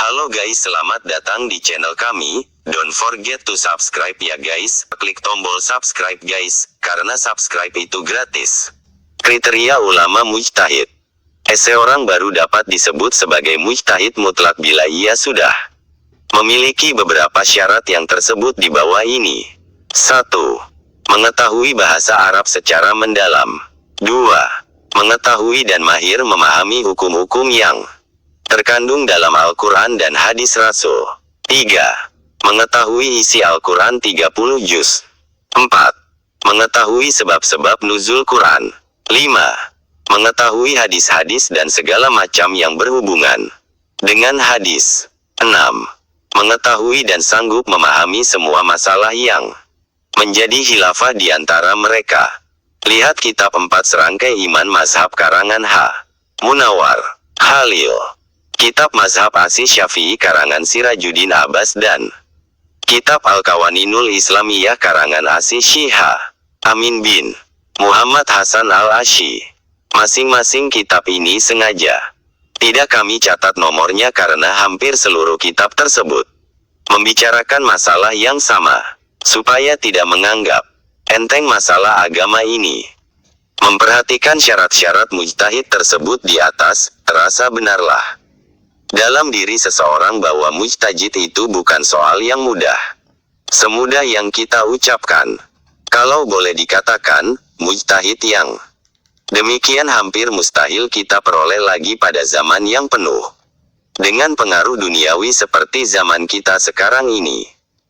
Halo guys, selamat datang di channel kami. Don't forget to subscribe ya guys. Klik tombol subscribe guys, karena subscribe itu gratis. Kriteria ulama mujtahid. Seorang baru dapat disebut sebagai mujtahid mutlak bila ia sudah memiliki beberapa syarat yang tersebut di bawah ini. 1. Mengetahui bahasa Arab secara mendalam. 2. Mengetahui dan mahir memahami hukum-hukum yang terkandung dalam Al-Quran dan hadis Rasul. 3. Mengetahui isi Al-Quran 30 juz. 4. Mengetahui sebab-sebab nuzul Quran. 5. Mengetahui hadis-hadis dan segala macam yang berhubungan dengan hadis. 6. Mengetahui dan sanggup memahami semua masalah yang menjadi khilafah di antara mereka. Lihat kitab 4 serangkai iman mazhab karangan H. Munawar Khalil, kitab mazhab Asy Syafi'i karangan Sirajuddin Abbas dan kitab Al-Qawaninul Islamiyah karangan Asy Syiha Amin bin Muhammad Hasan Al-Asy. Masing-masing kitab ini sengaja tidak kami catat nomornya karena hampir seluruh kitab tersebut membicarakan masalah yang sama, supaya tidak menganggap enteng masalah agama ini. Memperhatikan syarat-syarat mujtahid tersebut di atas, terasa benarlah dalam diri seseorang bahwa mujtahid itu bukan soal yang mudah, semudah yang kita ucapkan. Kalau boleh dikatakan, mujtahid yang demikian hampir mustahil kita peroleh lagi pada zaman yang penuh dengan pengaruh duniawi seperti zaman kita sekarang ini.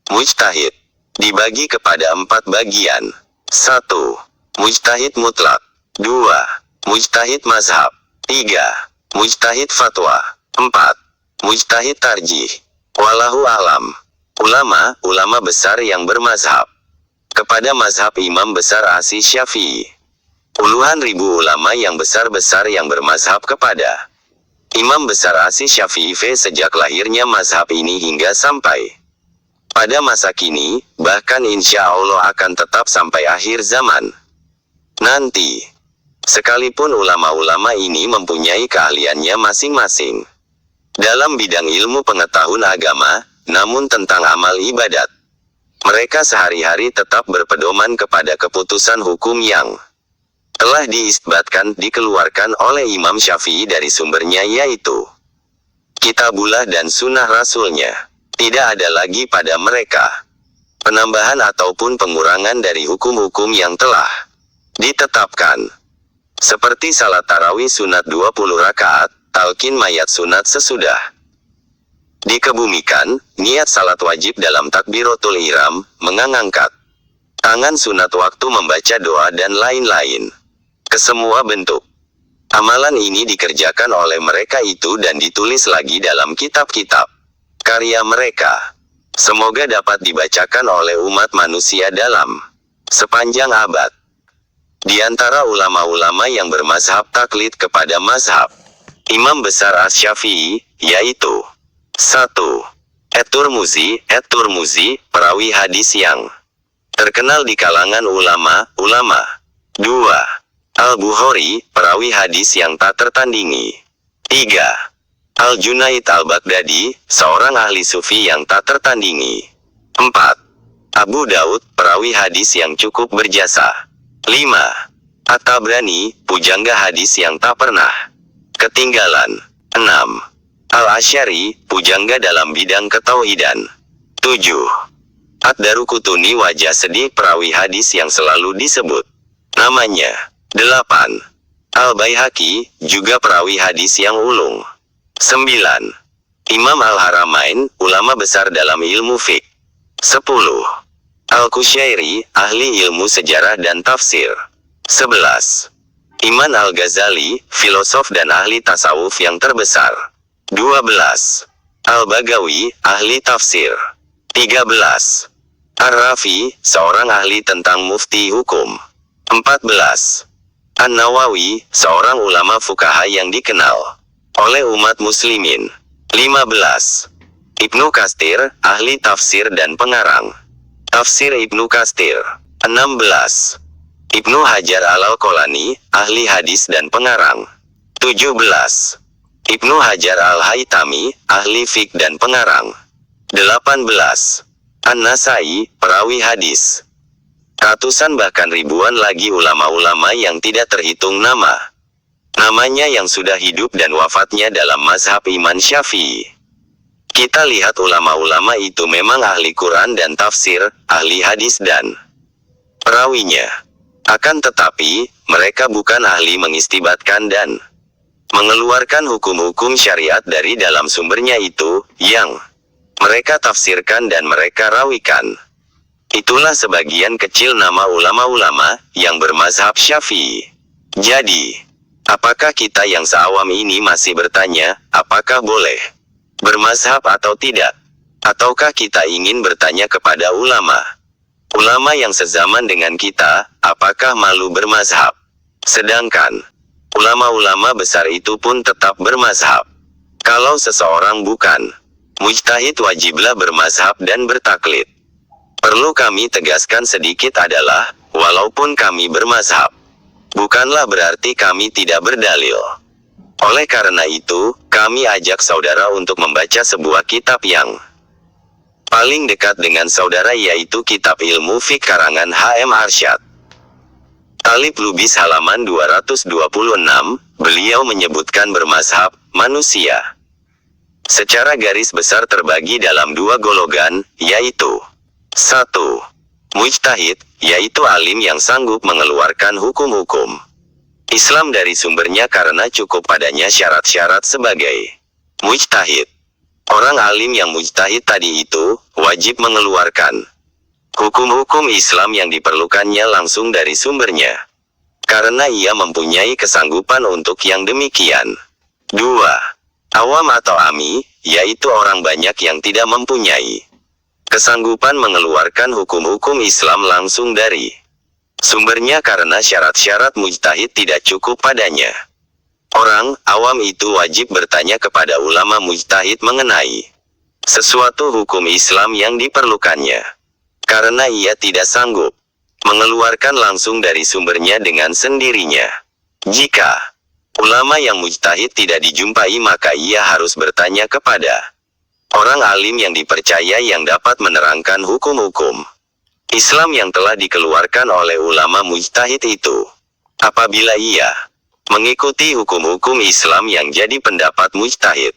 Mujtahid dibagi kepada 4 bagian. 1. Mujtahid mutlak. 2. Mujtahid mazhab. 3. Mujtahid fatwa. 4. Mujtahid tarjih. Wallahu alam. Ulama besar yang bermazhab kepada mazhab Imam besar Asy Syafi'i. Puluhan ribu ulama yang besar-besar yang bermazhab kepada Imam besar Asy Syafi'i sejak lahirnya mazhab ini hingga sampai pada masa kini, bahkan insya Allah akan tetap sampai akhir zaman nanti. Sekalipun ulama-ulama ini mempunyai keahliannya masing-masing dalam bidang ilmu pengetahuan agama, namun tentang amal ibadat, mereka sehari-hari tetap berpedoman kepada keputusan hukum yang telah diisbatkan, dikeluarkan oleh Imam Syafi'i dari sumbernya yaitu Kitabullah dan Sunnah Rasulnya. Tidak ada lagi pada mereka penambahan ataupun pengurangan dari hukum-hukum yang telah ditetapkan. Seperti salat tarawih sunat 20 rakaat, talqin mayat sunat sesudah dikebumikan, niat salat wajib dalam takbiratul ihram, mengangkat tangan sunat waktu membaca doa dan lain-lain. Kesemua bentuk amalan ini dikerjakan oleh mereka itu dan ditulis lagi dalam kitab-kitab karya mereka. Semoga dapat dibacakan oleh umat manusia dalam sepanjang abad. Di antara ulama-ulama yang bermazhab taklid kepada mazhab Imam besar Asy-Syafi'i, yaitu 1. At-Tirmidzi, perawi hadis yang terkenal di kalangan ulama. 2. Al-Bukhari, perawi hadis yang tak tertandingi. 3. Al-Junaid Al-Baghdadi, seorang ahli sufi yang tak tertandingi. 4. Abu Daud, perawi hadis yang cukup berjasa. 5. At-Tabrani, pujangga hadis yang tak pernah ketinggalan. 6. Al-Asy'ari, pujangga dalam bidang ketauhidan. 7. Ad-Daruqutni, wajah sedih perawi hadis yang selalu disebut namanya. 8. Al-Baihaqi, juga perawi hadis yang ulung. 9. Imam Al-Haramain, ulama besar dalam ilmu fiqh. 10. Al-Qusyairi, ahli ilmu sejarah dan tafsir. 11. Imam Al-Ghazali, filosof dan ahli tasawuf yang terbesar. 12. Al-Bagawi, ahli tafsir. 13. Ar-Rafi, seorang ahli tentang mufti hukum. 14. An-Nawawi, seorang ulama fuqaha yang dikenal oleh umat muslimin. 15. Ibnu Katsir, ahli tafsir dan pengarang tafsir Ibnu Katsir. 16. Ibnu Hajar Al-Asqalani, ahli hadis dan pengarang. 17. Ibnu Hajar Al-Haytami, ahli fiqh dan pengarang. 18. An-Nasai, perawi hadis. Ratusan bahkan ribuan lagi ulama-ulama yang tidak terhitung namanya yang sudah hidup dan wafatnya dalam mazhab Imam Syafi'i. Kita lihat ulama-ulama itu memang ahli Quran dan tafsir, ahli hadis dan perawinya. Akan tetapi, mereka bukan ahli mengistibatkan dan mengeluarkan hukum-hukum syariat dari dalam sumbernya itu, yang mereka tafsirkan dan mereka rawikan. Itulah sebagian kecil nama ulama-ulama yang bermazhab Syafi'i. Jadi, apakah kita yang seawam ini masih bertanya, apakah boleh bermazhab atau tidak? Ataukah kita ingin bertanya kepada ulama yang sezaman dengan kita, apakah malu bermazhab? Sedangkan ulama-ulama besar itu pun tetap bermazhab. Kalau seseorang bukan mujtahid wajiblah bermazhab dan bertaklid. Perlu kami tegaskan sedikit adalah, walaupun kami bermazhab, bukanlah berarti kami tidak berdalil. Oleh karena itu, kami ajak saudara untuk membaca sebuah kitab yang paling dekat dengan saudara, yaitu kitab ilmu fiqh karangan H.M. Arsyad. Talib Lubis halaman 226, beliau menyebutkan bermazhab manusia secara garis besar terbagi dalam dua golongan, yaitu 1. Mujtahid, yaitu alim yang sanggup mengeluarkan hukum-hukum Islam dari sumbernya karena cukup padanya syarat-syarat sebagai mujtahid. Orang alim yang mujtahid tadi itu wajib mengeluarkan hukum-hukum Islam yang diperlukannya langsung dari sumbernya, karena ia mempunyai kesanggupan untuk yang demikian. 2. Awam atau ami, yaitu orang banyak yang tidak mempunyai kesanggupan mengeluarkan hukum-hukum Islam langsung dari sumbernya karena syarat-syarat mujtahid tidak cukup padanya. Orang awam itu wajib bertanya kepada ulama mujtahid mengenai sesuatu hukum Islam yang diperlukannya, karena ia tidak sanggup mengeluarkan langsung dari sumbernya dengan sendirinya. Jika ulama yang mujtahid tidak dijumpai, maka ia harus bertanya kepada orang alim yang dipercaya yang dapat menerangkan hukum-hukum Islam yang telah dikeluarkan oleh ulama mujtahid itu. Apabila ia mengikuti hukum-hukum Islam yang jadi pendapat mujtahid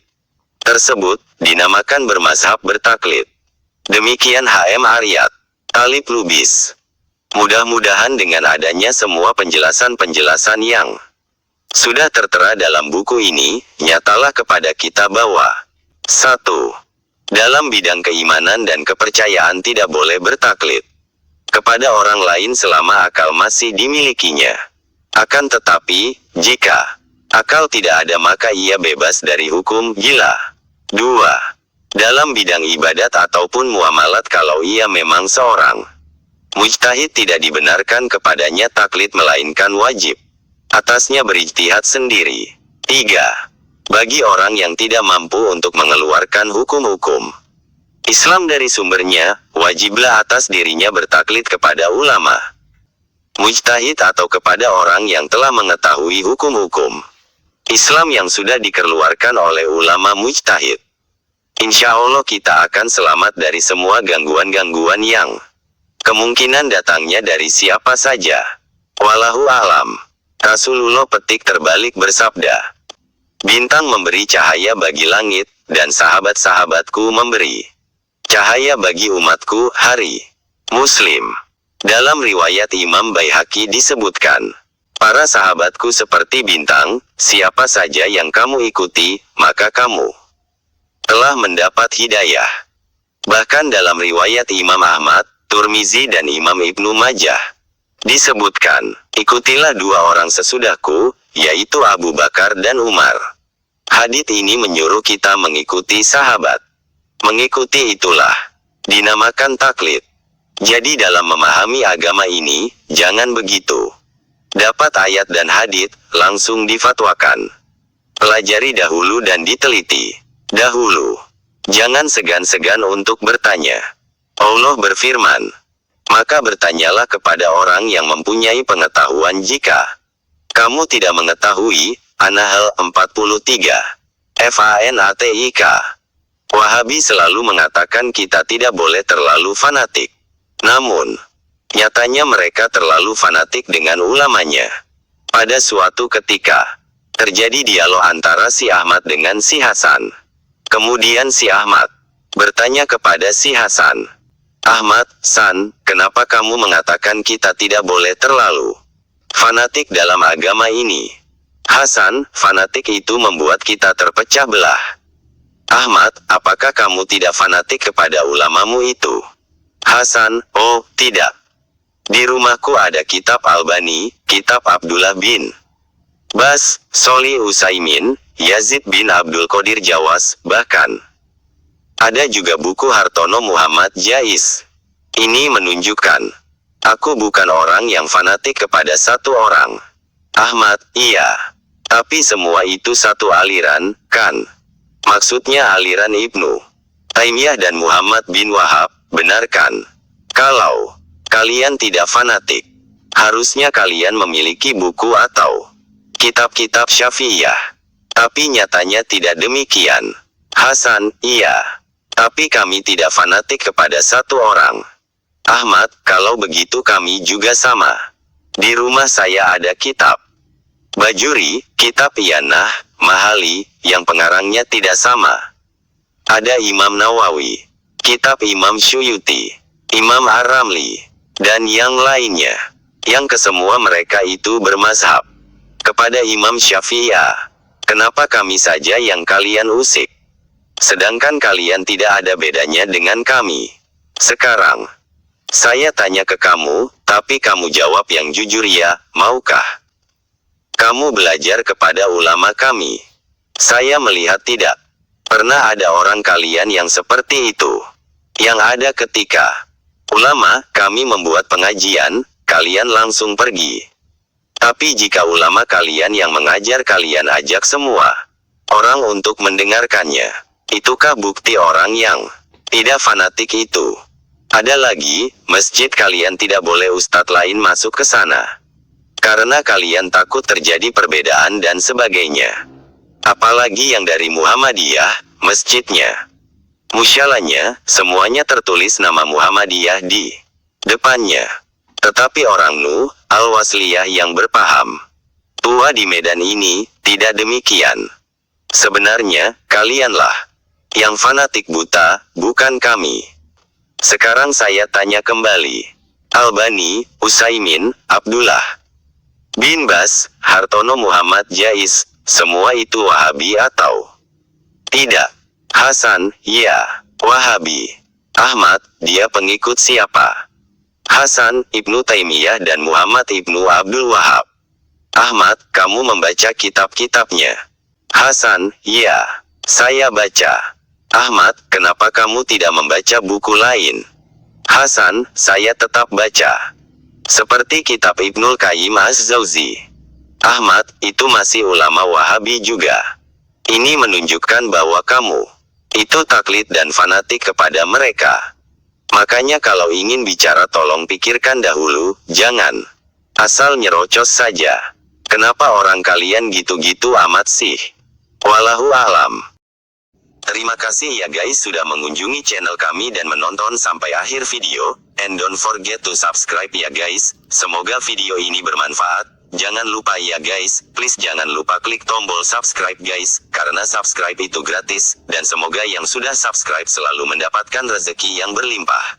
tersebut, dinamakan bermazhab bertaklid. Demikian H.M. Arsyad, Talib Lubis. Mudah-mudahan dengan adanya semua penjelasan-penjelasan yang sudah tertera dalam buku ini, nyatalah kepada kita bahwa 1. Dalam bidang keimanan dan kepercayaan tidak boleh bertaklid kepada orang lain selama akal masih dimilikinya. Akan tetapi, jika akal tidak ada maka ia bebas dari hukum gila. 2. Dalam bidang ibadat ataupun muamalat kalau ia memang seorang mujtahid tidak dibenarkan kepadanya taklid melainkan wajib atasnya berijtihad sendiri. 3. Bagi orang yang tidak mampu untuk mengeluarkan hukum-hukum Islam dari sumbernya, wajiblah atas dirinya bertaklid kepada ulama mujtahid atau kepada orang yang telah mengetahui hukum-hukum Islam yang sudah dikeluarkan oleh ulama mujtahid. Insya Allah kita akan selamat dari semua gangguan-gangguan yang kemungkinan datangnya dari siapa saja. Wallahu alam. Rasulullah petik terbalik bersabda, bintang memberi cahaya bagi langit, dan sahabat-sahabatku memberi cahaya bagi umatku. Hari Muslim. Dalam riwayat Imam Baihaqi disebutkan, para sahabatku seperti bintang, siapa saja yang kamu ikuti, maka kamu telah mendapat hidayah. Bahkan dalam riwayat Imam Ahmad, Turmizi dan Imam Ibnu Majah disebutkan, ikutilah dua orang sesudahku, yaitu Abu Bakar dan Umar. Hadits ini menyuruh kita mengikuti sahabat. Mengikuti itulah dinamakan taklid. Jadi dalam memahami agama ini, jangan begitu dapat ayat dan hadits, langsung difatwakan. Pelajari dahulu dan diteliti dahulu. Jangan segan-segan untuk bertanya. Allah berfirman, maka bertanyalah kepada orang yang mempunyai pengetahuan jika kamu tidak mengetahui. An-Nahl 43. fanatik. Wahabi selalu mengatakan kita tidak boleh terlalu fanatik. Namun, nyatanya mereka terlalu fanatik dengan ulamanya. Pada suatu ketika, terjadi dialog antara si Ahmad dengan si Hasan. Kemudian si Ahmad bertanya kepada si Hasan, "Ahmad, San, kenapa kamu mengatakan kita tidak boleh terlalu fanatik dalam agama ini?" "Hasan, fanatik itu membuat kita terpecah belah." "Ahmad, apakah kamu tidak fanatik kepada ulamamu itu?" "Hasan, oh, tidak. Di rumahku ada kitab Albani, kitab Abdullah bin Bas, Sholih Utsaimin, Yazid bin Abdul Qadir Jawas, bahkan ada juga buku Hartono Muhammad Jais. Ini menunjukkan, aku bukan orang yang fanatik kepada satu orang." "Ahmad, iya. Tapi semua itu satu aliran, kan? Maksudnya aliran Ibnu Taimiyah dan Muhammad bin Wahab, benar kan? Kalau kalian tidak fanatik, harusnya kalian memiliki buku atau kitab-kitab Syafi'iyah. Tapi nyatanya tidak demikian." "Hasan, iya. Tapi kami tidak fanatik kepada satu orang." "Ahmad, kalau begitu kami juga sama. Di rumah saya ada kitab Bajuri, kitab Iyanah, Mahali, yang pengarangnya tidak sama. Ada Imam Nawawi, kitab Imam Syuyuti, Imam Ar-Ramli, dan yang lainnya. Yang kesemua mereka itu bermazhab kepada Imam Syafi'iyah. Kenapa kami saja yang kalian usik? Sedangkan kalian tidak ada bedanya dengan kami. Sekarang, saya tanya ke kamu, tapi kamu jawab yang jujur ya, maukah kamu belajar kepada ulama kami?" Saya melihat tidak pernah ada orang kalian yang seperti itu. Yang ada ketika ulama kami membuat pengajian, kalian langsung pergi. Tapi jika ulama kalian yang mengajar, kalian ajak semua orang untuk mendengarkannya. Itukah bukti orang yang tidak fanatik itu? Ada lagi, masjid kalian tidak boleh ustadz lain masuk ke sana, karena kalian takut terjadi perbedaan dan sebagainya. Apalagi yang dari Muhammadiyah, masjidnya, musyalanya, semuanya tertulis nama Muhammadiyah di depannya. Tetapi orang Nu, Al-Wasliyah yang berpaham tua di Medan ini, tidak demikian. Sebenarnya, kalianlah yang fanatik buta, bukan kami. Sekarang saya tanya kembali. Albani, Utsaimin, Abdullah bin Bas, Hartono Muhammad Jais, semua itu Wahabi atau tidak? Hasan, ya, Wahabi. Ahmad, dia pengikut siapa? Hasan, Ibnu Taimiyah dan Muhammad Ibnu Abdul Wahab. Ahmad, kamu membaca kitab-kitabnya? Hasan, ya, saya baca. Ahmad, kenapa kamu tidak membaca buku lain? Hasan, saya tetap baca. Seperti kitab Ibnul Qayyim Az-Jauzi. Ahmad, itu masih ulama Wahabi juga. Ini menunjukkan bahwa kamu itu taklid dan fanatik kepada mereka. Makanya kalau ingin bicara tolong pikirkan dahulu, jangan asal nyerocos saja. Kenapa orang kalian gitu-gitu amat sih? Wallahu alam. Terima kasih ya guys sudah mengunjungi channel kami dan menonton sampai akhir video. And don't forget to subscribe ya guys. Semoga video ini bermanfaat. Jangan lupa ya guys, please jangan lupa klik tombol subscribe guys, karena subscribe itu gratis, dan semoga yang sudah subscribe selalu mendapatkan rezeki yang berlimpah.